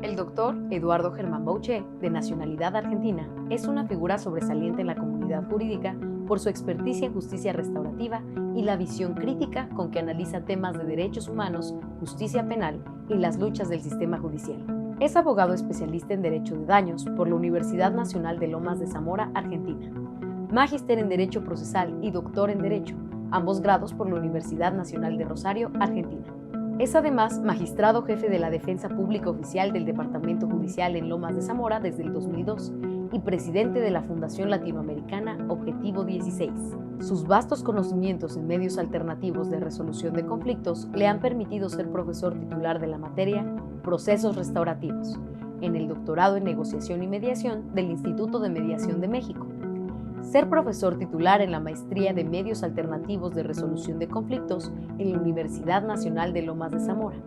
El doctor Eduardo Germán Bauché, de nacionalidad argentina, es una figura sobresaliente en la comunidad jurídica por su experticia en justicia restaurativa y la visión crítica con que analiza temas de derechos humanos, justicia penal y las luchas del sistema judicial. Es abogado especialista en Derecho de Daños por la Universidad Nacional de Lomas de Zamora, Argentina. Magíster en Derecho Procesal y doctor en Derecho, ambos grados por la Universidad Nacional de Rosario, Argentina. Es además magistrado jefe de la Defensa Pública Oficial del Departamento Judicial en Lomas de Zamora desde el 2002 y presidente de la Fundación Latinoamericana Objetivo 16. Sus vastos conocimientos en medios alternativos de resolución de conflictos le han permitido ser profesor titular de la materia Procesos Restaurativos en el doctorado en Negociación y Mediación del Instituto de Mediación de México. Ser profesor titular en la Maestría de Medios Alternativos de Resolución de Conflictos en la Universidad Nacional de Lomas de Zamora.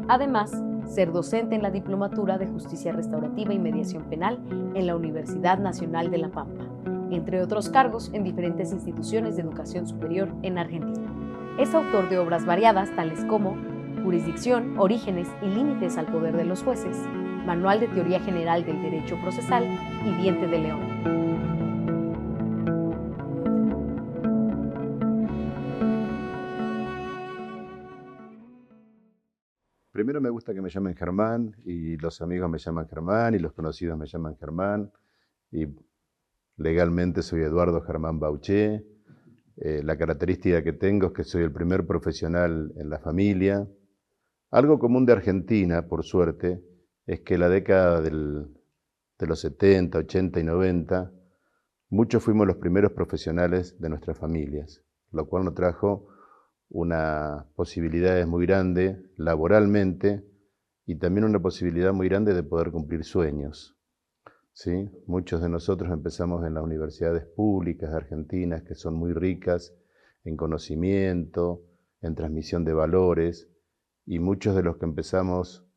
Además, ser docente en la Diplomatura de Justicia Restaurativa y Mediación Penal en la Universidad Nacional de La Pampa, entre otros cargos en diferentes instituciones de educación superior en Argentina. Es autor de obras variadas tales como Jurisdicción, Orígenes y Límites al Poder de los Jueces, Manual de Teoría General del Derecho Procesal y Diente de León. Primero me gusta que me llamen Germán, y los amigos me llaman Germán, y los conocidos me llaman Germán, y legalmente soy Eduardo Germán Bauché. La característica que tengo es que soy el primer profesional en la familia. Algo común de Argentina, por suerte, es que la década de los 70, 80 y 90, muchos fuimos los primeros profesionales de nuestras familias, lo cual nos trajo una posibilidad muy grande laboralmente y también una posibilidad muy grande de poder cumplir sueños, ¿sí? Muchos de nosotros empezamos en las universidades públicas argentinas, que son muy ricas en conocimiento, en transmisión de valores, y muchos de los que empezamos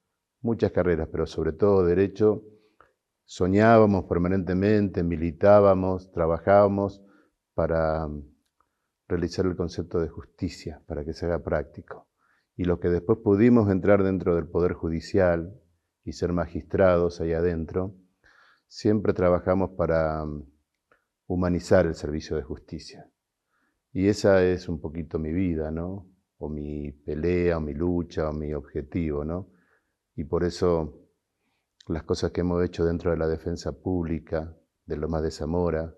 muchas carreras, pero sobre todo derecho, soñábamos permanentemente, militábamos, trabajábamos para realizar el concepto de justicia, para que se haga práctico. Y los que después pudimos entrar dentro del Poder Judicial y ser magistrados ahí adentro, siempre trabajamos para humanizar el servicio de justicia. Y esa es un poquito mi vida, ¿no? O mi pelea, o mi lucha, o mi objetivo, ¿no? Y por eso las cosas que hemos hecho dentro de la defensa pública de Lomas de Zamora,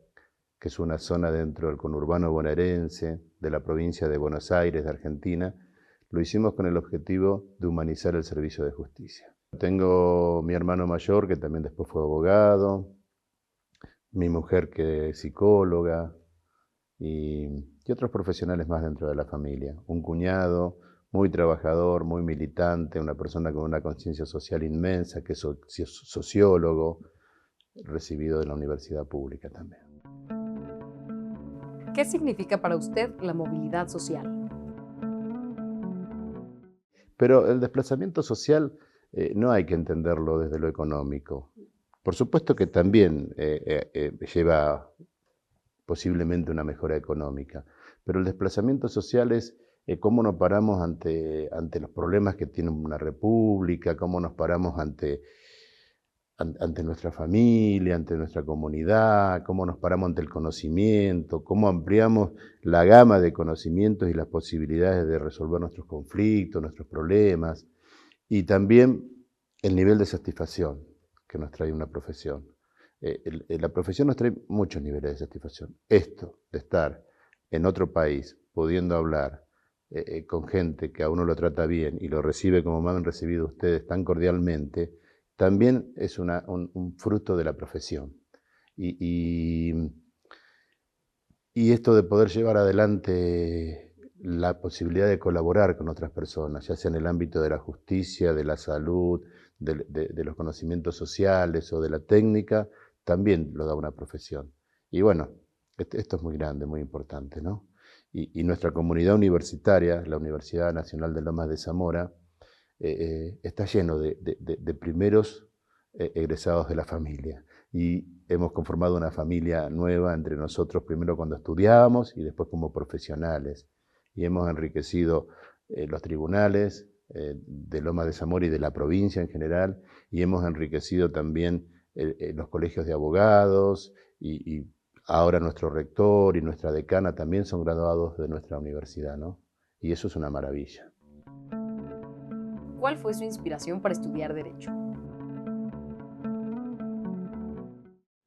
que es una zona dentro del conurbano bonaerense, de la provincia de Buenos Aires, de Argentina, lo hicimos con el objetivo de humanizar el servicio de justicia. Tengo mi hermano mayor, que también después fue abogado, mi mujer que es psicóloga, y otros profesionales más dentro de la familia. Un cuñado muy trabajador, muy militante, una persona con una conciencia social inmensa, que es sociólogo, recibido de la universidad pública también. ¿Qué significa para usted la movilidad social? Pero el desplazamiento social no hay que entenderlo desde lo económico. Por supuesto que también lleva posiblemente una mejora económica, pero el desplazamiento social es cómo nos paramos ante los problemas que tiene una república, cómo nos paramos ante nuestra familia, ante nuestra comunidad, cómo nos paramos ante el conocimiento, cómo ampliamos la gama de conocimientos y las posibilidades de resolver nuestros conflictos, nuestros problemas, y también el nivel de satisfacción que nos trae una profesión. La profesión nos trae muchos niveles de satisfacción. Esto de estar en otro país, pudiendo hablar con gente que a uno lo trata bien y lo recibe como me han recibido ustedes tan cordialmente, también es un fruto de la profesión. Y esto de poder llevar adelante la posibilidad de colaborar con otras personas, ya sea en el ámbito de la justicia, de la salud, de los conocimientos sociales o de la técnica, también lo da una profesión. Y bueno, esto es muy grande, muy importante, ¿no? Y nuestra comunidad universitaria, la Universidad Nacional de Lomas de Zamora, está lleno de primeros egresados de la familia. Y hemos conformado una familia nueva entre nosotros, primero cuando estudiábamos y después como profesionales. Y hemos enriquecido los tribunales, de Lomas de Zamora y de la provincia en general, y hemos enriquecido también los colegios de abogados, y ahora nuestro rector y nuestra decana también son graduados de nuestra universidad, ¿no? Y eso es una maravilla. ¿Cuál fue su inspiración para estudiar Derecho?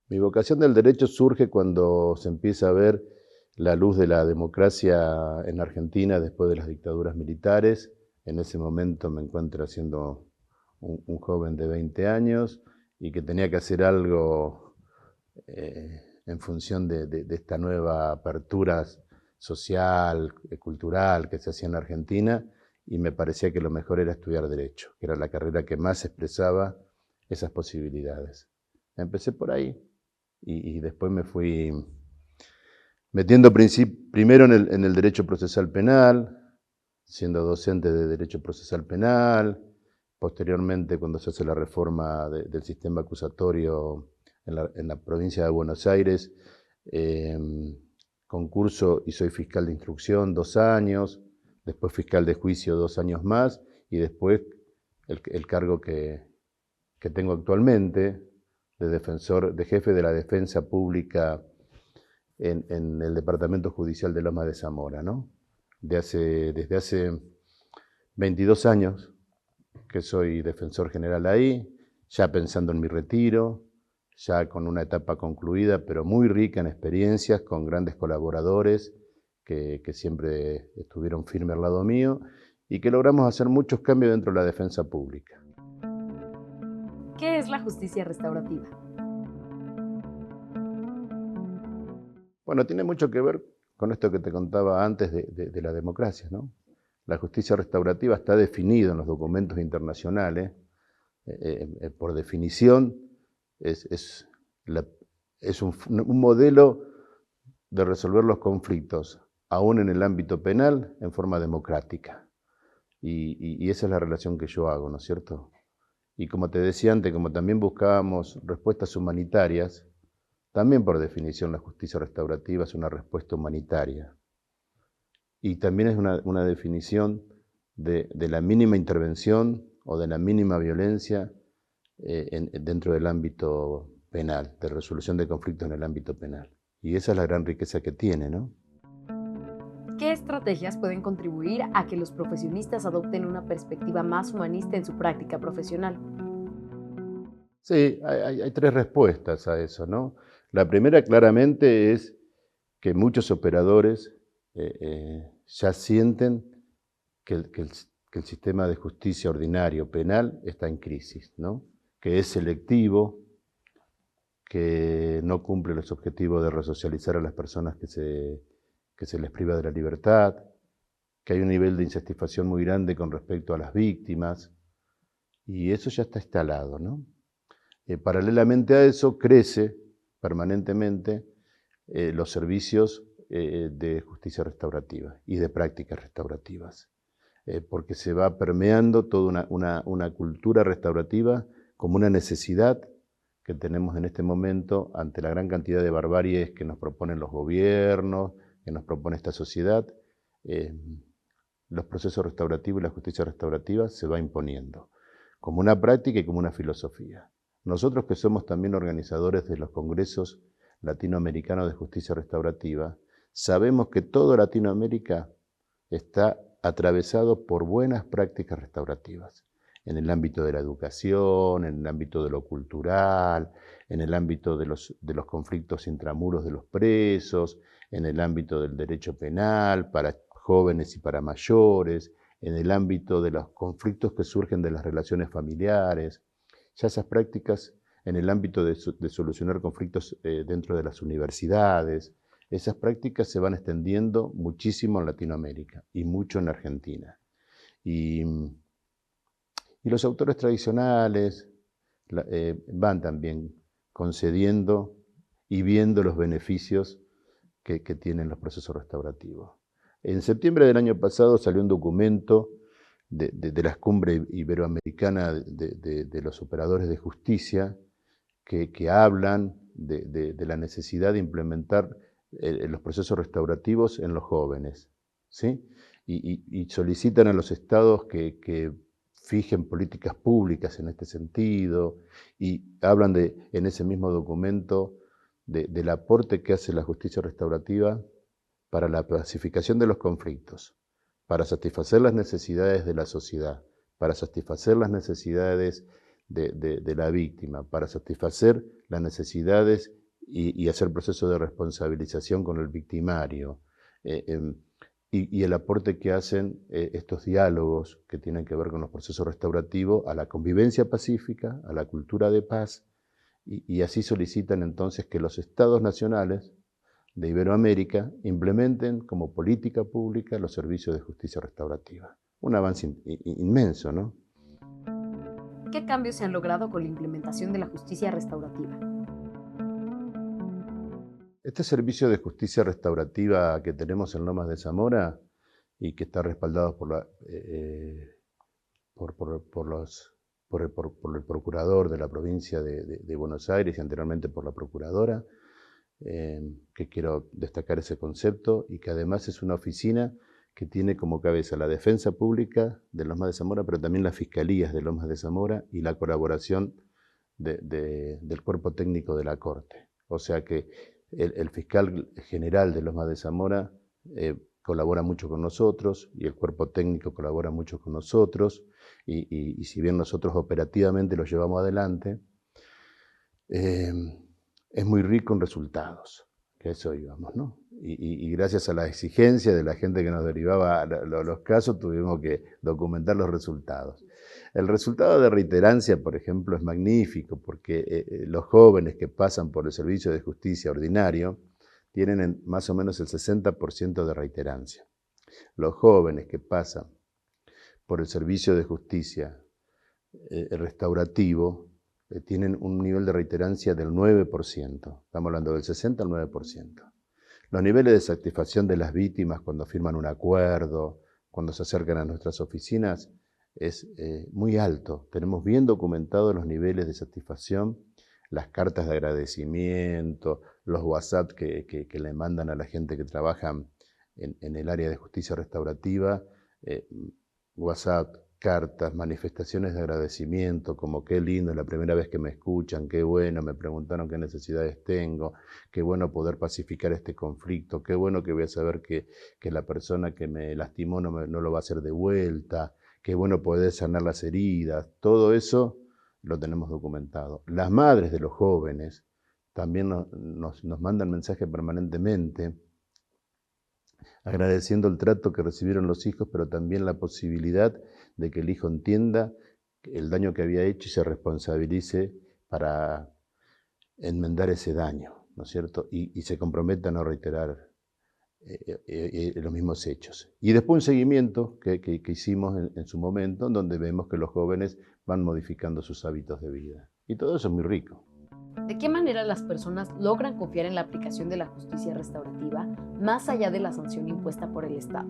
Mi vocación del derecho surge cuando se empieza a ver la luz de la democracia en Argentina después de las dictaduras militares. En ese momento me encuentro siendo un joven de 20 años y que tenía que hacer algo en función de esta nueva apertura social, cultural que se hacía en Argentina, y me parecía que lo mejor era estudiar Derecho, que era la carrera que más expresaba esas posibilidades. Empecé por ahí y después me fui metiendo primero en el Derecho Procesal Penal, siendo docente de Derecho Procesal Penal. Posteriormente, cuando se hace la reforma del sistema acusatorio en la provincia de Buenos Aires, concurso y soy fiscal de instrucción 2 años, después fiscal de juicio 2 años más, y después el cargo que tengo actualmente de jefe de la defensa pública en el Departamento Judicial de Lomas de Zamora, ¿no? Desde hace 22 años que soy defensor general ahí, ya pensando en mi retiro, ya con una etapa concluida, pero muy rica en experiencias, con grandes colaboradores que siempre estuvieron firmes al lado mío y que logramos hacer muchos cambios dentro de la defensa pública. ¿Qué es la justicia restaurativa? Bueno, tiene mucho que ver con esto que te contaba antes de la democracia, ¿no? La justicia restaurativa está definida en los documentos internacionales. Por definición, es un modelo de resolver los conflictos, aún en el ámbito penal, en forma democrática. Y esa es la relación que yo hago, ¿no es cierto? Y como te decía antes, como también buscábamos respuestas humanitarias, también por definición la justicia restaurativa es una respuesta humanitaria. Y también es una definición de la mínima intervención o de la mínima violencia dentro del ámbito penal, de resolución de conflictos en el ámbito penal. Y esa es la gran riqueza que tiene, ¿no? ¿Qué estrategias pueden contribuir a que los profesionistas adopten una perspectiva más humanista en su práctica profesional? Sí, hay 3 respuestas a eso, ¿no? La primera claramente es que muchos operadores ya sienten que el sistema de justicia ordinario penal está en crisis, ¿no? Que es selectivo, que no cumple los objetivos de resocializar a las personas que se les priva de la libertad, que hay un nivel de insatisfacción muy grande con respecto a las víctimas, y eso ya está instalado, ¿no? Paralelamente a eso, crece permanentemente los servicios de justicia restaurativa y de prácticas restaurativas, porque se va permeando toda una cultura restaurativa como una necesidad que tenemos en este momento ante la gran cantidad de barbaries que nos proponen los gobiernos, que nos propone esta sociedad. Los procesos restaurativos y la justicia restaurativa se va imponiendo como una práctica y como una filosofía. Nosotros, que somos también organizadores de los congresos latinoamericanos de justicia restaurativa, sabemos que toda Latinoamérica está atravesado por buenas prácticas restaurativas, en el ámbito de la educación, en el ámbito de lo cultural, en el ámbito de los conflictos intramuros de los presos, en el ámbito del derecho penal para jóvenes y para mayores, en el ámbito de los conflictos que surgen de las relaciones familiares. Ya esas prácticas en el ámbito de solucionar conflictos dentro de las universidades, esas prácticas se van extendiendo muchísimo en Latinoamérica y mucho en Argentina. Y los autores tradicionales van también concediendo y viendo los beneficios que tienen los procesos restaurativos. En septiembre del año pasado salió un documento de la Cumbre Iberoamericana de los Operadores de Justicia que hablan de la necesidad de implementar los procesos restaurativos en los jóvenes, ¿sí? y solicitan a los estados que fijen políticas públicas en este sentido, y hablan en ese mismo documento del aporte que hace la justicia restaurativa para la pacificación de los conflictos, para satisfacer las necesidades de la sociedad, para satisfacer las necesidades de la víctima, para satisfacer las necesidades y hacer procesos de responsabilización con el victimario, y el aporte que hacen estos diálogos que tienen que ver con los procesos restaurativos a la convivencia pacífica, a la cultura de paz, y así solicitan entonces que los estados nacionales de Iberoamérica implementen como política pública los servicios de justicia restaurativa. Un avance inmenso, ¿no? ¿Qué cambios se han logrado con la implementación de la justicia restaurativa? Este servicio de justicia restaurativa que tenemos en Lomas de Zamora y que está respaldado por el procurador de la provincia de Buenos Aires y anteriormente por la procuradora, que quiero destacar ese concepto, y que además es una oficina que tiene como cabeza la defensa pública de Lomas de Zamora, pero también las fiscalías de Lomas de Zamora y la colaboración del cuerpo técnico de la Corte. O sea que el fiscal general de Lomas de Zamora colabora mucho con nosotros y el cuerpo técnico colabora mucho con nosotros, y si bien nosotros operativamente lo llevamos adelante, es muy rico en resultados, que a eso íbamos, ¿no? Y gracias a la exigencia de la gente que nos derivaba los casos, tuvimos que documentar los resultados. El resultado de reiterancia, por ejemplo, es magnífico, porque los jóvenes que pasan por el servicio de justicia ordinario tienen más o menos el 60% de reiterancia. Los jóvenes que pasan por el servicio de justicia restaurativo tienen un nivel de reiterancia del 9%. Estamos hablando del 60 al 9%. Los niveles de satisfacción de las víctimas cuando firman un acuerdo, cuando se acercan a nuestras oficinas, es muy alto. Tenemos bien documentados los niveles de satisfacción, las cartas de agradecimiento, los WhatsApp que le mandan a la gente que trabaja en el área de justicia restaurativa, WhatsApp, cartas, manifestaciones de agradecimiento, como qué lindo, es la primera vez que me escuchan, qué bueno, me preguntaron qué necesidades tengo, qué bueno poder pacificar este conflicto, qué bueno que voy a saber que la persona que me lastimó no lo va a hacer de vuelta, qué bueno poder sanar las heridas. Todo eso lo tenemos documentado. Las madres de los jóvenes también nos mandan mensajes permanentemente agradeciendo el trato que recibieron los hijos, pero también la posibilidad de que el hijo entienda el daño que había hecho y se responsabilice para enmendar ese daño, ¿no es cierto? Y se comprometa a no reiterar los mismos hechos. Y después un seguimiento que hicimos en su momento, donde vemos que los jóvenes van modificando sus hábitos de vida. Y todo eso es muy rico. ¿De qué manera las personas logran confiar en la aplicación de la justicia restaurativa más allá de la sanción impuesta por el Estado?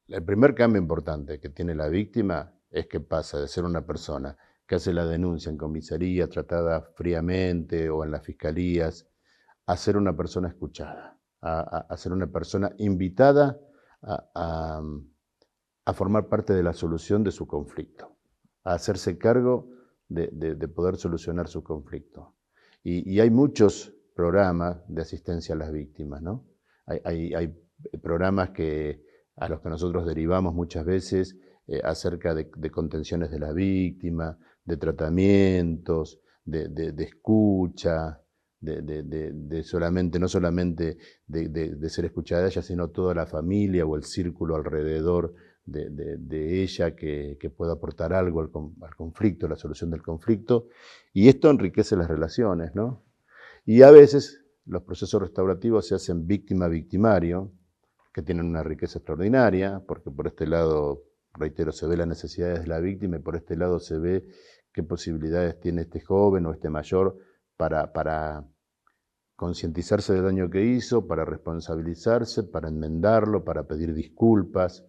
El primer cambio importante que tiene la víctima es que pasa de ser una persona que hace la denuncia en comisaría, tratada fríamente, o en las fiscalías, a ser una persona escuchada, a ser una persona invitada a formar parte de la solución de su conflicto, a hacerse cargo de poder solucionar su conflicto. Y hay muchos programas de asistencia a las víctimas, ¿no? Hay programas a los que nosotros derivamos muchas veces acerca de contenciones de la víctima, de tratamientos, de escucha, no solamente de ser escuchada de ella, sino toda la familia o el círculo alrededor de ella que pueda aportar algo al conflicto, a la solución del conflicto, y esto enriquece las relaciones, ¿no? Y a veces los procesos restaurativos se hacen víctima-victimario, que tienen una riqueza extraordinaria, porque por este lado, reitero, se ve las necesidades de la víctima, y por este lado se ve qué posibilidades tiene este joven o este mayor para concientizarse del daño que hizo, para responsabilizarse, para enmendarlo, para pedir disculpas,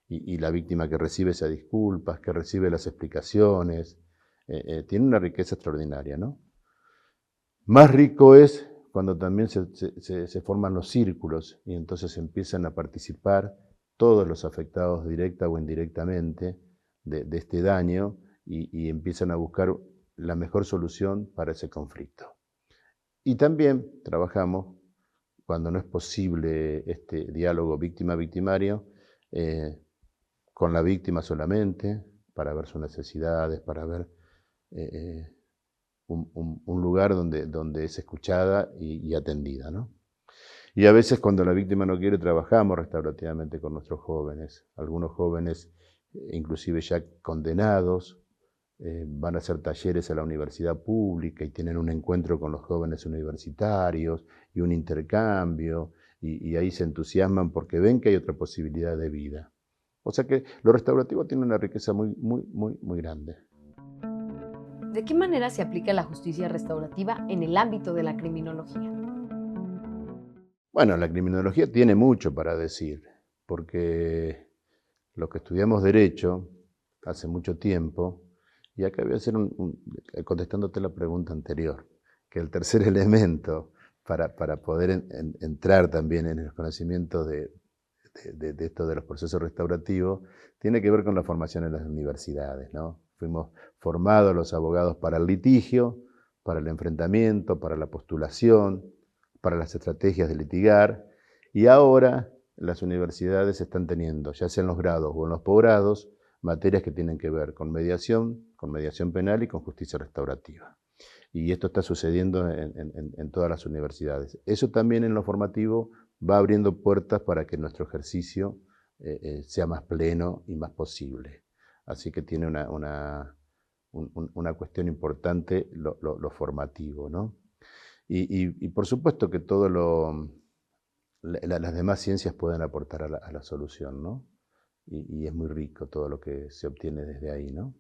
y la víctima que recibe esas disculpas, que recibe las explicaciones, tiene una riqueza extraordinaria, ¿no? Más rico es cuando también se forman los círculos y entonces empiezan a participar todos los afectados directa o indirectamente de este daño y empiezan a buscar la mejor solución para ese conflicto. Y también trabajamos, cuando no es posible este diálogo víctima-victimario, con la víctima solamente, para ver sus necesidades, para ver un lugar donde es escuchada y atendida, ¿no? Y a veces cuando la víctima no quiere, trabajamos restaurativamente con nuestros jóvenes. Algunos jóvenes, inclusive ya condenados, van a hacer talleres a la universidad pública y tienen un encuentro con los jóvenes universitarios y un intercambio, y ahí se entusiasman porque ven que hay otra posibilidad de vida. O sea que lo restaurativo tiene una riqueza muy grande. ¿De qué manera se aplica la justicia restaurativa en el ámbito de la criminología? Bueno, la criminología tiene mucho para decir, porque los que estudiamos Derecho hace mucho tiempo, y acá voy a hacer contestándote la pregunta anterior, que el tercer elemento para poder entrar también en el conocimiento de esto de los procesos restaurativos, tiene que ver con la formación en las universidades, ¿no? Fuimos formados los abogados para el litigio, para el enfrentamiento, para la postulación, para las estrategias de litigar, y ahora las universidades están teniendo, ya sea en los grados o en los posgrados, materias que tienen que ver con mediación penal y con justicia restaurativa. Y esto está sucediendo en todas las universidades. Eso también en lo formativo va abriendo puertas para que nuestro ejercicio sea más pleno y más posible. Así que tiene una cuestión importante lo formativo, ¿no? Y por supuesto que todo las demás ciencias pueden aportar a la solución, ¿no? Y es muy rico todo lo que se obtiene desde ahí, ¿no?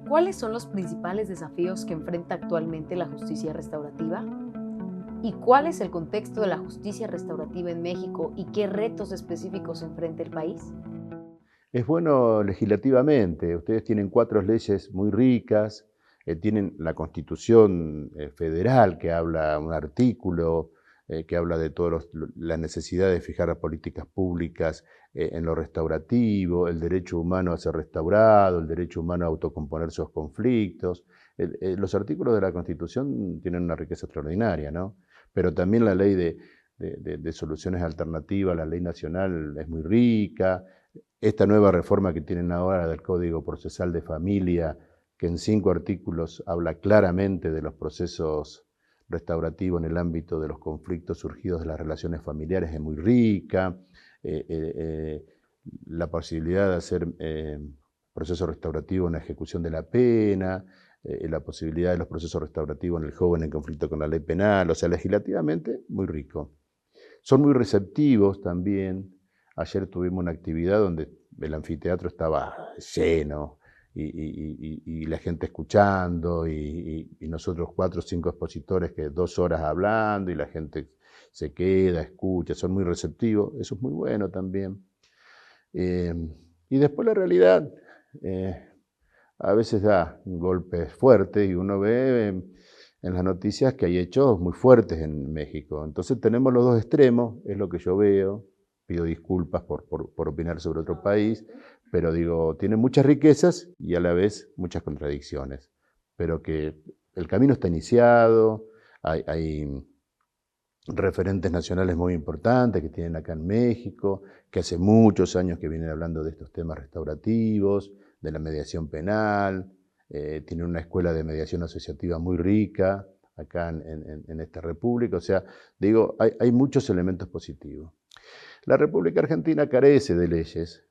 ¿Cuáles son los principales desafíos que enfrenta actualmente la justicia restaurativa? ¿Y cuál es el contexto de la justicia restaurativa en México y qué retos específicos enfrenta el país? Es bueno legislativamente. Ustedes tienen 4 leyes muy ricas, tienen la Constitución Federal que habla, un artículo que habla de toda la necesidad de fijar las políticas públicas en lo restaurativo, el derecho humano a ser restaurado, el derecho humano a autocomponer sus conflictos. Los artículos de la Constitución tienen una riqueza extraordinaria, ¿no? Pero también la ley de soluciones alternativas, la ley nacional es muy rica. Esta nueva reforma que tienen ahora del Código Procesal de Familia, que en 5 artículos habla claramente de los procesos restaurativos en el ámbito de los conflictos surgidos de las relaciones familiares, es muy rica. La posibilidad de hacer proceso restaurativo en la ejecución de la pena, la posibilidad de los procesos restaurativos en el joven en conflicto con la ley penal, o sea, legislativamente muy rico. Son muy receptivos también. Ayer tuvimos una actividad donde el anfiteatro estaba lleno y la gente escuchando y nosotros 4 o 5 expositores que 2 horas hablando y la gente se queda, escucha, son muy receptivos, eso es muy bueno también. Y después la realidad a veces da golpes fuertes y uno ve en las noticias que hay hechos muy fuertes en México. Entonces tenemos los 2 extremos, es lo que yo veo. Pido disculpas por opinar sobre otro país, pero digo, tiene muchas riquezas y a la vez muchas contradicciones. Pero que el camino está iniciado, hay referentes nacionales muy importantes que tienen acá en México, que hace muchos años que vienen hablando de estos temas restaurativos, de la mediación penal, tienen una escuela de mediación asociativa muy rica acá en esta república. O sea, digo, hay muchos elementos positivos. La República Argentina carece de leyes.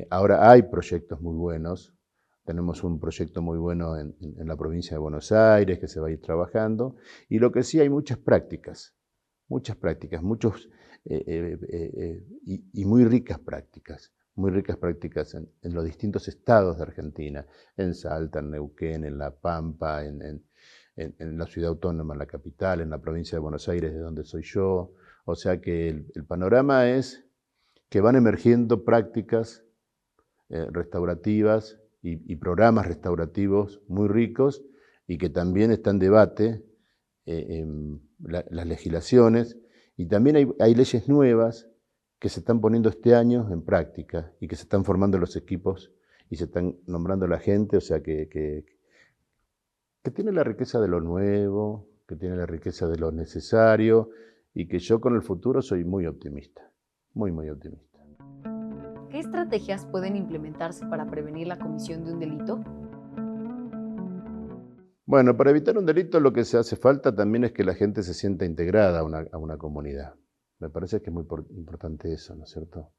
Ahora hay proyectos muy buenos. Tenemos un proyecto muy bueno en la provincia de Buenos Aires que se va a ir trabajando. Y lo que sí hay muchas prácticas, y muy ricas prácticas en los distintos estados de Argentina, en Salta, en Neuquén, en La Pampa, en la ciudad autónoma, en la capital, en la provincia de Buenos Aires, de donde soy yo. O sea que el panorama es que van emergiendo prácticas restaurativas y programas restaurativos muy ricos y que también está en debate las legislaciones, y también hay leyes nuevas que se están poniendo este año en práctica y que se están formando los equipos y se están nombrando la gente, o sea, que tiene la riqueza de lo nuevo, que tiene la riqueza de lo necesario y que yo con el futuro soy muy optimista, muy, muy optimista. ¿Qué estrategias pueden implementarse para prevenir la comisión de un delito? Bueno, para evitar un delito lo que se hace falta también es que la gente se sienta integrada a una comunidad. Me parece que es muy importante eso, ¿no es cierto?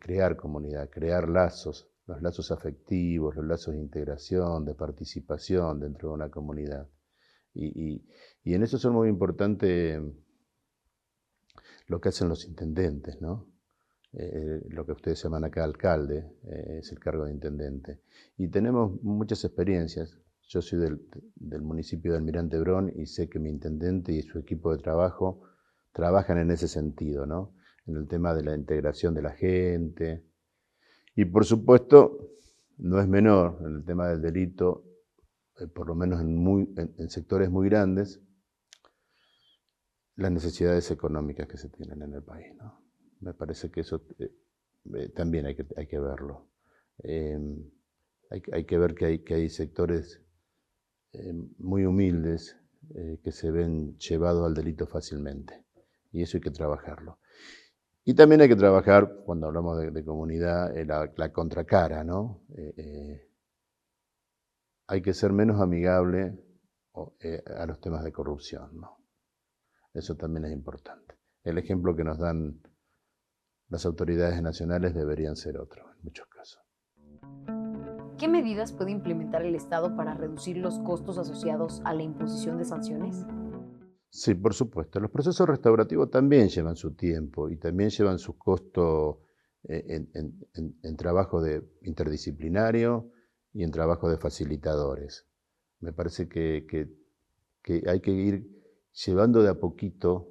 Crear comunidad, crear lazos, los lazos afectivos, los lazos de integración, de participación dentro de una comunidad. Y en eso son muy importantes lo que hacen los intendentes, ¿no? Lo que ustedes llaman acá alcalde, es el cargo de intendente. Y tenemos muchas experiencias. Yo soy del municipio de Almirante Brown y sé que mi intendente y su equipo de trabajo trabajan en ese sentido, ¿no? En el tema de la integración de la gente. Y por supuesto, no es menor en el tema del delito, por lo menos en sectores muy grandes, las necesidades económicas que se tienen en el país, ¿no? Me parece que eso también hay que verlo. Hay que ver que hay sectores muy humildes que se ven llevados al delito fácilmente. Y eso hay que trabajarlo. Y también hay que trabajar, cuando hablamos de comunidad, la contracara, ¿no? Hay que ser menos amigable a los temas de corrupción, ¿no? Eso también es importante. El ejemplo que nos dan las autoridades nacionales deberían ser otros en muchos casos. ¿Qué medidas puede implementar el Estado para reducir los costos asociados a la imposición de sanciones? Sí, por supuesto. Los procesos restaurativos también llevan su tiempo y también llevan sus costos en trabajo interdisciplinario y en trabajo de facilitadores. Me parece que hay que ir llevando de a poquito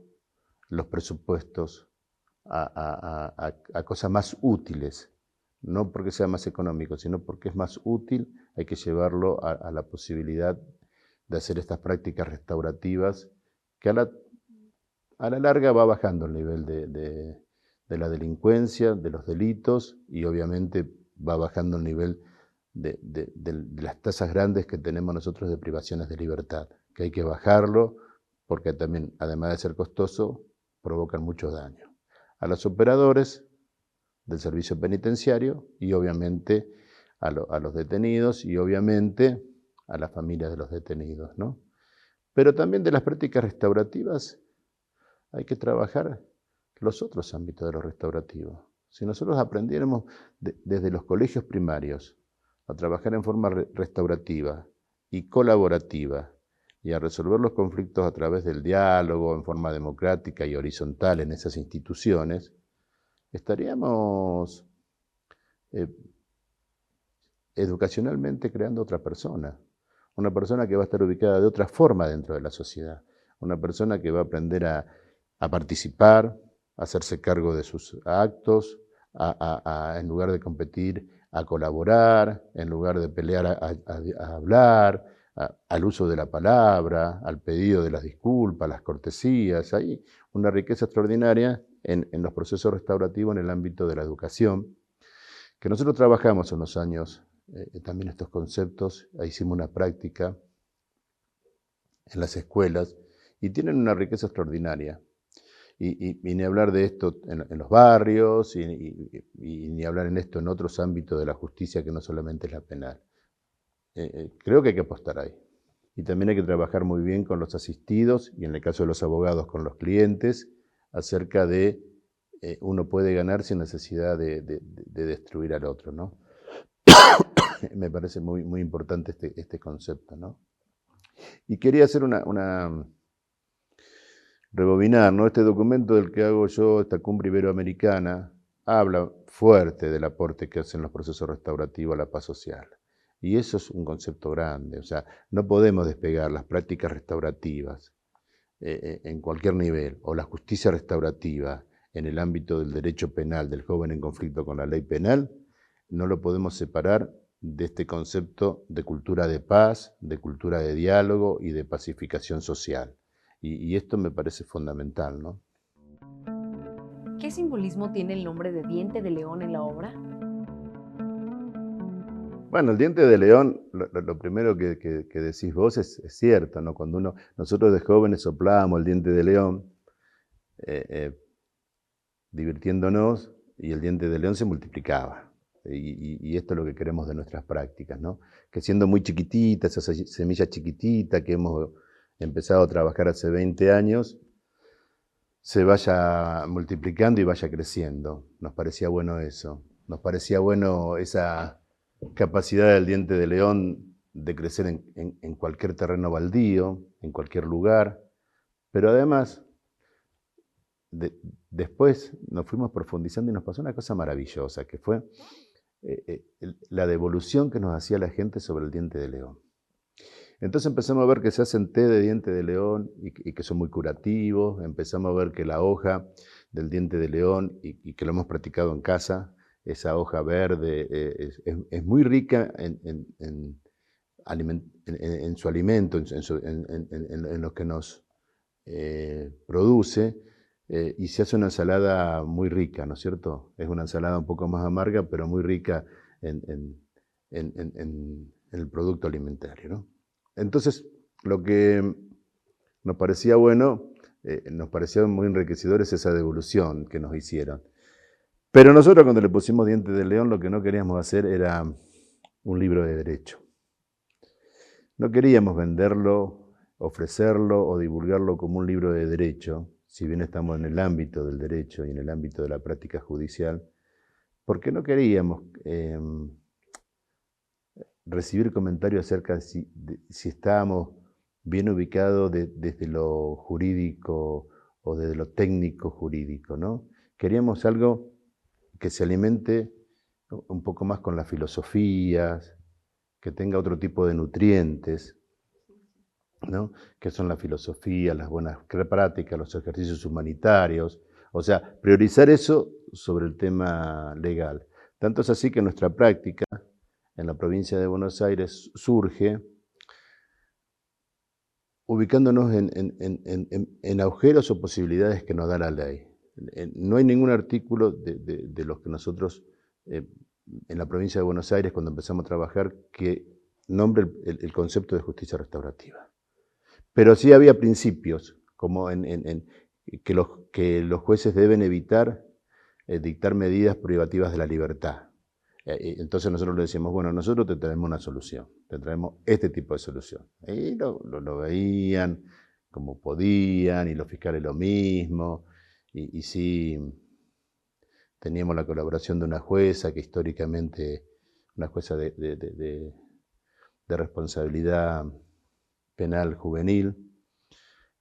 los presupuestos a cosas más útiles, no porque sea más económico, sino porque es más útil. Hay que llevarlo a la posibilidad de hacer estas prácticas restaurativas que a la larga va bajando el nivel de la delincuencia, de los delitos, y obviamente va bajando el nivel de las tasas grandes que tenemos nosotros de privaciones de libertad, que hay que bajarlo porque también, además de ser costoso, provocan mucho daño a los operadores del servicio penitenciario y obviamente a los detenidos y obviamente a las familias de los detenidos, ¿no? Pero también de las prácticas restaurativas hay que trabajar los otros ámbitos de lo restaurativo. Si nosotros aprendiéramos desde los colegios primarios a trabajar en forma restaurativa y colaborativa y a resolver los conflictos a través del diálogo en forma democrática y horizontal en esas instituciones, estaríamos educacionalmente creando otra persona. Una persona que va a estar ubicada de otra forma dentro de la sociedad. Una persona que va a aprender a participar, a hacerse cargo de sus actos, en lugar de competir, a colaborar, en lugar de pelear, a hablar, al uso de la palabra, al pedido de las disculpas, las cortesías. Hay una riqueza extraordinaria en los procesos restaurativos en el ámbito de la educación, que nosotros trabajamos unos años también estos conceptos, hicimos una práctica en las escuelas y tienen una riqueza extraordinaria. Y ni hablar de esto en los barrios y ni hablar en esto en otros ámbitos de la justicia que no solamente es la penal. Creo que hay que apostar ahí. Y también hay que trabajar muy bien con los asistidos y en el caso de los abogados con los clientes acerca de uno puede ganar sin necesidad de destruir al otro, ¿no? Me parece muy, muy importante este concepto, ¿no? Y quería hacer rebobinar, ¿no? Este documento del que hago yo, esta cumbre iberoamericana, habla fuerte del aporte que hacen los procesos restaurativos a la paz social. Y eso es un concepto grande, o sea, no podemos despegar las prácticas restaurativas en cualquier nivel, o la justicia restaurativa en el ámbito del derecho penal del joven en conflicto con la ley penal, no lo podemos separar de este concepto de cultura de paz, de cultura de diálogo y de pacificación social. Y esto me parece fundamental, ¿no? ¿Qué simbolismo tiene el nombre de diente de león en la obra? Bueno, el diente de león, lo primero que decís vos es cierto, ¿no? Cuando nosotros de jóvenes soplábamos el diente de león, eh, eh, divirtiéndonos, y el diente de león se multiplicaba. Y esto es lo que queremos de nuestras prácticas, ¿no? Que siendo muy chiquitita, esa semilla chiquitita que hemos empezado a trabajar hace 20 años, se vaya multiplicando y vaya creciendo. Nos parecía bueno eso. Nos parecía bueno esa capacidad del diente de león de crecer en cualquier terreno baldío, en cualquier lugar, pero además después nos fuimos profundizando y nos pasó una cosa maravillosa, que fue la devolución que nos hacía la gente sobre el diente de león. Entonces empezamos a ver que se hacen té de diente de león y que son muy curativos. Empezamos a ver que la hoja del diente de león, y que lo hemos practicado en casa, esa hoja verde es muy rica en su alimento, en lo que nos produce. Y se hace una ensalada muy rica, ¿no es cierto? Es una ensalada un poco más amarga, pero muy rica en el producto alimentario, ¿no? Entonces, lo que nos parecía bueno, nos parecía muy enriquecedor es esa devolución que nos hicieron. Pero nosotros cuando le pusimos diente de león, lo que no queríamos hacer era un libro de derecho. No queríamos venderlo, ofrecerlo o divulgarlo como un libro de derecho, si bien estamos en el ámbito del derecho y en el ámbito de la práctica judicial, porque no queríamos recibir comentarios acerca de si estábamos bien ubicados desde lo jurídico o desde lo técnico jurídico, ¿no? Queríamos algo que se alimente un poco más con las filosofías, que tenga otro tipo de nutrientes, ¿no? Que son la filosofía, las buenas prácticas, los ejercicios humanitarios, o sea, priorizar eso sobre el tema legal. Tanto es así que nuestra práctica en la provincia de Buenos Aires surge ubicándonos en agujeros o posibilidades que nos da la ley. No hay ningún artículo de los que nosotros en la provincia de Buenos Aires, cuando empezamos a trabajar, que nombre el concepto de justicia restaurativa. Pero sí había principios, como que los jueces deben evitar dictar medidas privativas de la libertad. Entonces nosotros le decíamos, bueno, nosotros te traemos una solución, te traemos este tipo de solución. Y lo veían como podían, y los fiscales lo mismo, y sí teníamos la colaboración de una jueza que históricamente, una jueza de responsabilidad penal juvenil,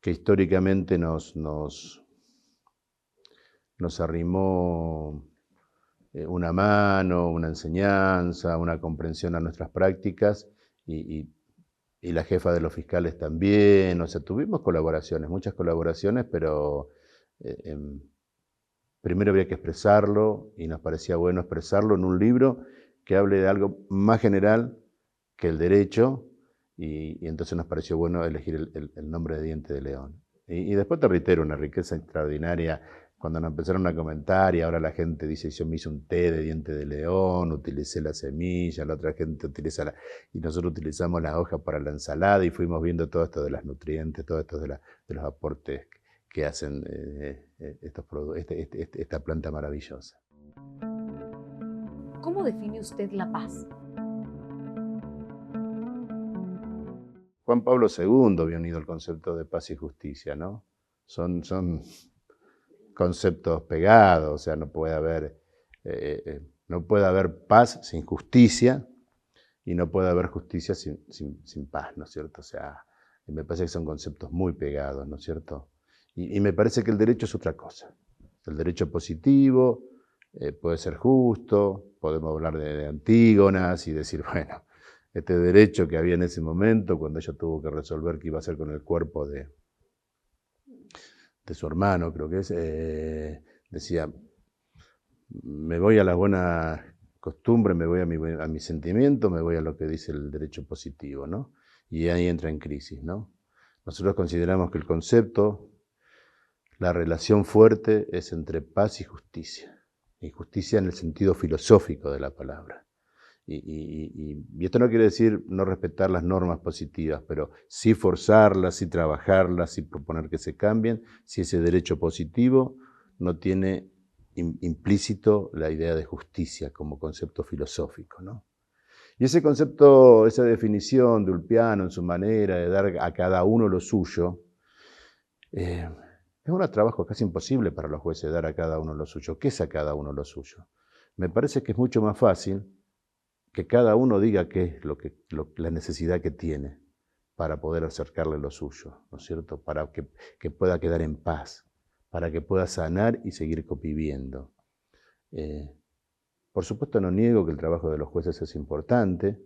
que históricamente nos arrimó una mano, una enseñanza, una comprensión a nuestras prácticas, y la jefa de los fiscales también. O sea, tuvimos colaboraciones, muchas colaboraciones, pero primero había que expresarlo, y nos parecía bueno expresarlo en un libro que hable de algo más general que el derecho, y entonces nos pareció bueno elegir el nombre de diente de león. Y después te reitero, una riqueza extraordinaria. Cuando nos empezaron a comentar, y ahora la gente dice, yo me hice un té de diente de león, utilicé la semilla, la otra gente utiliza y nosotros utilizamos la hoja para la ensalada, y fuimos viendo todo esto de los nutrientes, todo esto de los aportes que hacen esta planta maravillosa. ¿Cómo define usted la paz? Juan Pablo II había unido el concepto de paz y justicia, ¿no? Son conceptos pegados, o sea, no puede haber paz sin justicia, y no puede haber justicia sin paz, ¿no es cierto? O sea, me parece que son conceptos muy pegados, ¿no es cierto? Y me parece que el derecho es otra cosa. El derecho positivo puede ser justo, podemos hablar de Antígonas y decir, bueno, este derecho que había en ese momento, cuando ella tuvo que resolver qué iba a hacer con el cuerpo de su hermano, creo que es, decía, me voy a la buena costumbre, me voy a mi sentimiento, me voy a lo que dice el derecho positivo, ¿no? Y ahí entra en crisis, ¿no? Nosotros consideramos que el concepto, la relación fuerte es entre paz y justicia en el sentido filosófico de la palabra. Y esto no quiere decir no respetar las normas positivas, pero sí forzarlas, sí trabajarlas, sí proponer que se cambien, si ese derecho positivo no tiene implícito la idea de justicia como concepto filosófico, ¿no? Y ese concepto, esa definición de Ulpiano en su manera de dar a cada uno lo suyo, es un trabajo casi imposible para los jueces dar a cada uno lo suyo. ¿Qué es a cada uno lo suyo? Me parece que es mucho más fácil que cada uno diga qué es la necesidad que tiene para poder acercarle lo suyo, ¿no es cierto? Para que pueda quedar en paz, para que pueda sanar y seguir conviviendo. Por supuesto no niego que el trabajo de los jueces es importante,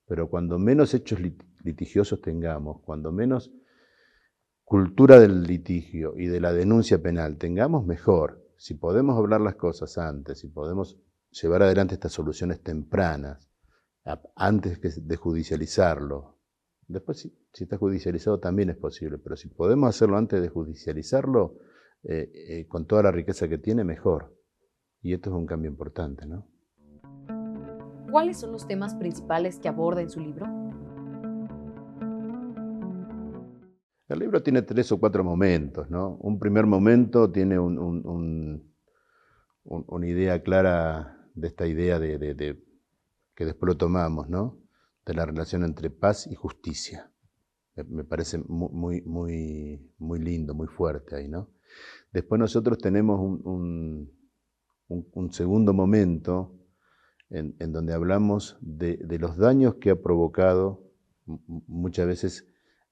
pero cuando menos hechos litigiosos tengamos, cuando menos cultura del litigio y de la denuncia penal tengamos, mejor. Si podemos hablar las cosas antes, si podemos llevar adelante estas soluciones tempranas, antes de judicializarlo. Después, si está judicializado, también es posible, pero si podemos hacerlo antes de judicializarlo, con toda la riqueza que tiene, mejor. Y esto es un cambio importante, ¿no? ¿Cuáles son los temas principales que aborda en su libro? El libro tiene 3 o 4 momentos, ¿no? Un primer momento tiene una idea clara de esta idea que después lo tomamos, ¿no? De la relación entre paz y justicia. Me parece muy lindo, muy fuerte ahí, ¿no? Después nosotros tenemos un segundo momento en donde hablamos de los daños que ha provocado muchas veces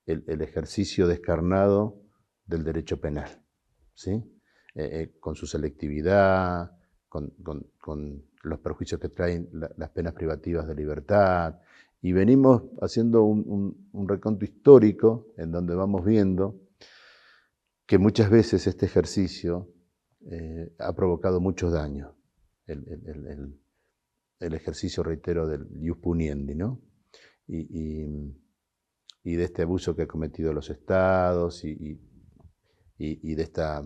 el ejercicio descarnado del derecho penal, ¿sí? Con su selectividad, con los perjuicios que traen las penas privativas de libertad, y venimos haciendo un reconto histórico en donde vamos viendo que muchas veces este ejercicio ha provocado muchos daños, el ejercicio, reitero, del ius puniendi, ¿no? Y de este abuso que han cometido los estados y de esta,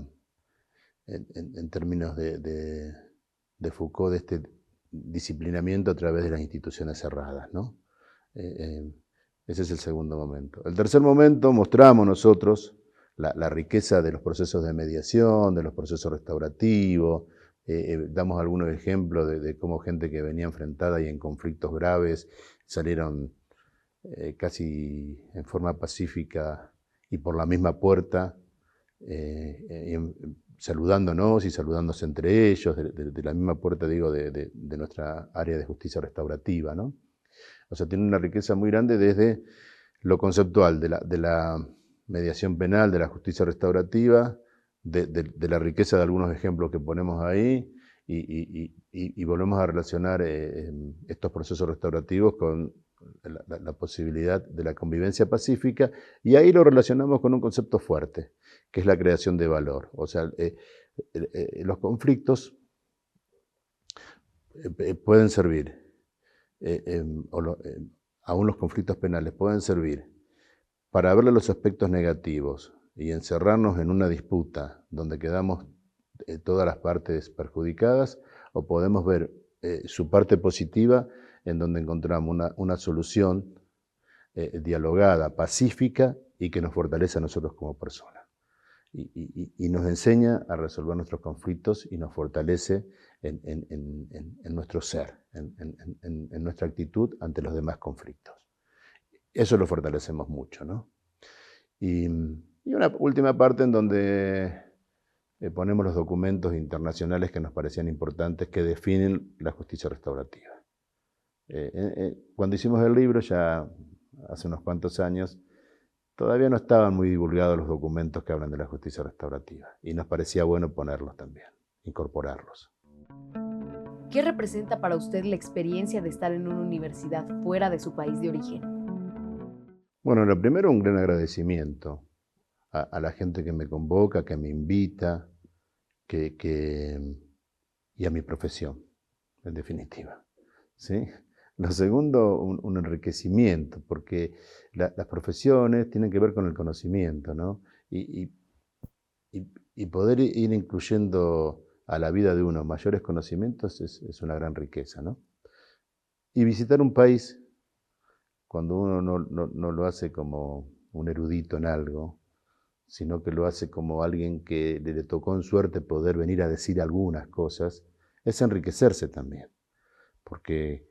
en términos de Foucault, de este disciplinamiento a través de las instituciones cerradas, ¿no? Ese es el segundo momento. El tercer momento, mostramos nosotros la riqueza de los procesos de mediación, de los procesos restaurativos, damos algunos ejemplos de cómo gente que venía enfrentada y en conflictos graves salieron casi en forma pacífica y por la misma puerta, saludándonos y saludándose entre ellos, de la misma puerta, digo, de nuestra área de justicia restaurativa, ¿no? O sea, tiene una riqueza muy grande desde lo conceptual de la mediación penal, de la justicia restaurativa, de la riqueza de algunos ejemplos que ponemos ahí, y volvemos a relacionar estos procesos restaurativos con la posibilidad de la convivencia pacífica, y ahí lo relacionamos con un concepto fuerte, que es la creación de valor. O sea, los conflictos pueden servir, aún los conflictos penales pueden servir para verle los aspectos negativos y encerrarnos en una disputa donde quedamos todas las partes perjudicadas, o podemos ver su parte positiva en donde encontramos una solución dialogada, pacífica, y que nos fortalece a nosotros como personas. Y nos enseña a resolver nuestros conflictos y nos fortalece en nuestro ser, en nuestra actitud ante los demás conflictos. Eso lo fortalecemos mucho, ¿no? Y una última parte en donde ponemos los documentos internacionales que nos parecían importantes, que definen la justicia restaurativa. Cuando hicimos el libro, ya hace unos cuantos años, todavía no estaban muy divulgados los documentos que hablan de la justicia restaurativa, y nos parecía bueno ponerlos también, incorporarlos. ¿Qué representa para usted la experiencia de estar en una universidad fuera de su país de origen? Bueno, lo primero, un gran agradecimiento a la gente que me convoca, que me invita, y a mi profesión, en definitiva, ¿sí? Lo segundo, un enriquecimiento, porque las profesiones tienen que ver con el conocimiento, ¿no? Y y poder ir incluyendo a la vida de uno mayores conocimientos es una gran riqueza, ¿no? Y visitar un país, cuando uno no lo hace como un erudito en algo, sino que lo hace como alguien que le tocó en suerte poder venir a decir algunas cosas, es enriquecerse también. Porque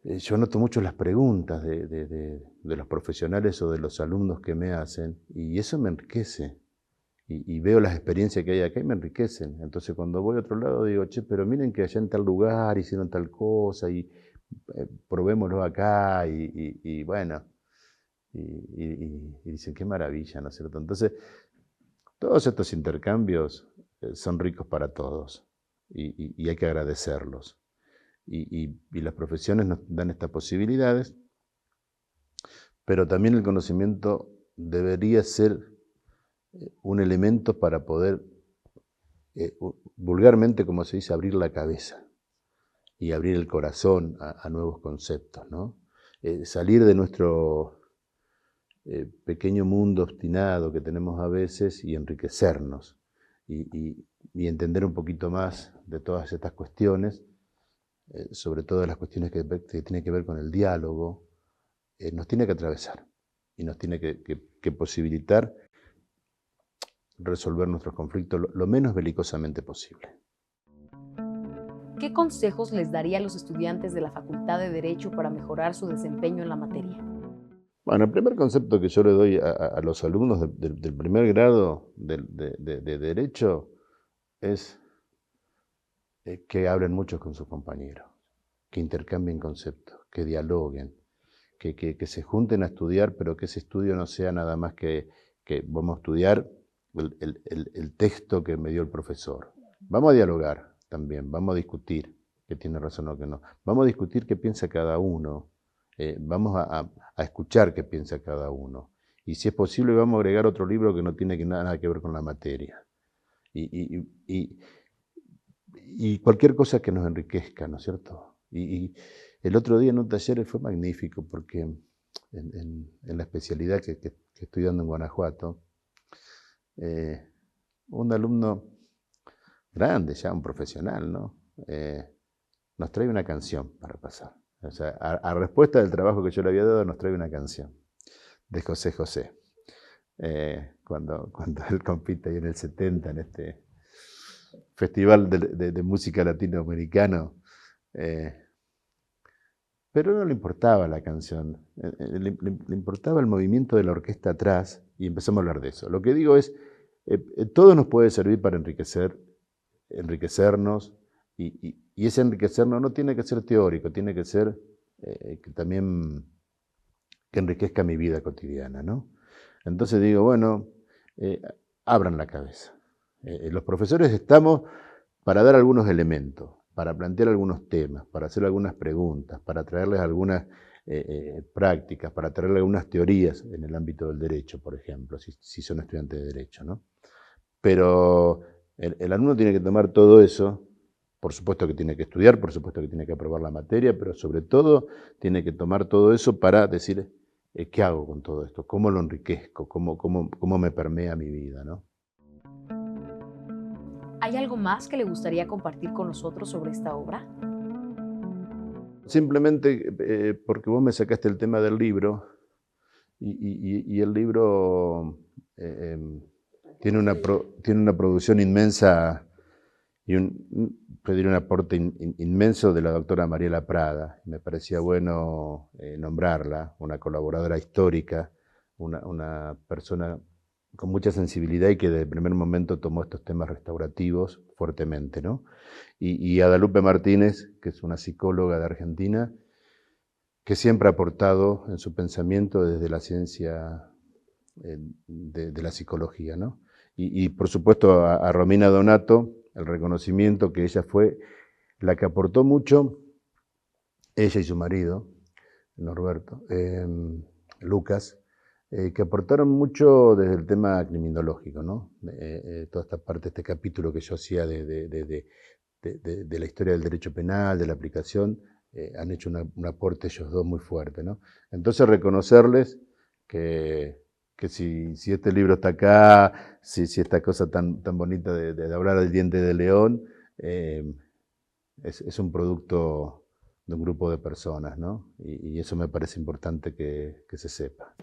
yo noto mucho las preguntas de los profesionales o de los alumnos que me hacen, y eso me enriquece. Y veo las experiencias que hay acá y me enriquecen. Entonces cuando voy a otro lado digo, che, pero miren que allá en tal lugar hicieron tal cosa y probémoslo acá y bueno, y dicen, qué maravilla, ¿no es cierto? Entonces, todos estos intercambios son ricos para todos y hay que agradecerlos. Y las profesiones nos dan estas posibilidades, pero también el conocimiento debería ser un elemento para poder, vulgarmente, como se dice, abrir la cabeza y abrir el corazón a nuevos conceptos, ¿no? Salir de nuestro pequeño mundo obstinado que tenemos a veces y enriquecernos y entender un poquito más de todas estas cuestiones, sobre todo las cuestiones que tienen que ver con el diálogo, nos tiene que atravesar y nos tiene que posibilitar resolver nuestros conflictos lo menos belicosamente posible. ¿Qué consejos les daría a los estudiantes de la Facultad de Derecho para mejorar su desempeño en la materia? Bueno, el primer concepto que yo le doy a los alumnos del primer grado de Derecho es que hablen mucho con sus compañeros, que intercambien conceptos, que dialoguen, que se junten a estudiar, pero que ese estudio no sea nada más que vamos a estudiar el texto que me dio el profesor. Vamos a dialogar también, vamos a discutir qué tiene razón o qué no. Vamos a discutir qué piensa cada uno, vamos a escuchar qué piensa cada uno. Y si es posible, vamos a agregar otro libro que no tiene nada que ver con la materia. Y cualquier cosa que nos enriquezca, ¿no es cierto? Y el otro día en un taller fue magnífico porque en la especialidad que estoy dando en Guanajuato, un alumno grande, ya un profesional, ¿no? Nos trae una canción para pasar. O sea, a respuesta del trabajo que yo le había dado, nos trae una canción de José José. Cuando él compite ahí en el 70, en este festival de música latinoamericano, pero no le importaba la canción, le importaba el movimiento de la orquesta atrás y empezamos a hablar de eso. Lo que digo es, todo nos puede servir para enriquecernos y ese enriquecernos no tiene que ser teórico, tiene que ser que también que enriquezca mi vida cotidiana, ¿no? Entonces digo, bueno, abran la cabeza. Los profesores estamos para dar algunos elementos, para plantear algunos temas, para hacer algunas preguntas, para traerles algunas prácticas, para traerles algunas teorías en el ámbito del derecho, por ejemplo, si son estudiantes de derecho, ¿no? Pero el alumno tiene que tomar todo eso, por supuesto que tiene que estudiar, por supuesto que tiene que aprobar la materia, pero sobre todo tiene que tomar todo eso para decir, ¿qué hago con todo esto? ¿Cómo lo enriquezco? ¿Cómo me permea mi vida, ¿no? ¿Hay algo más que le gustaría compartir con nosotros sobre esta obra? Simplemente porque vos me sacaste el tema del libro y el libro tiene una producción inmensa y pedir un aporte inmenso de la doctora Mariela Prada. Me parecía bueno nombrarla, una colaboradora histórica, una persona con mucha sensibilidad y que desde el primer momento tomó estos temas restaurativos fuertemente, ¿no? Y Guadalupe Martínez, que es una psicóloga de Argentina, que siempre ha aportado en su pensamiento desde la ciencia de la psicología, ¿no? Y por supuesto a Romina Donato, el reconocimiento que ella fue la que aportó mucho, ella y su marido, Norberto, Lucas, que aportaron mucho desde el tema criminológico, ¿no? Toda esta parte, este capítulo que yo hacía de la historia del derecho penal, de la aplicación, han hecho un aporte ellos dos muy fuerte, ¿no? Entonces reconocerles que que si este libro está acá, si esta cosa tan bonita de hablar del diente de león, es un producto de un grupo de personas, ¿no? Y eso me parece importante que se sepa.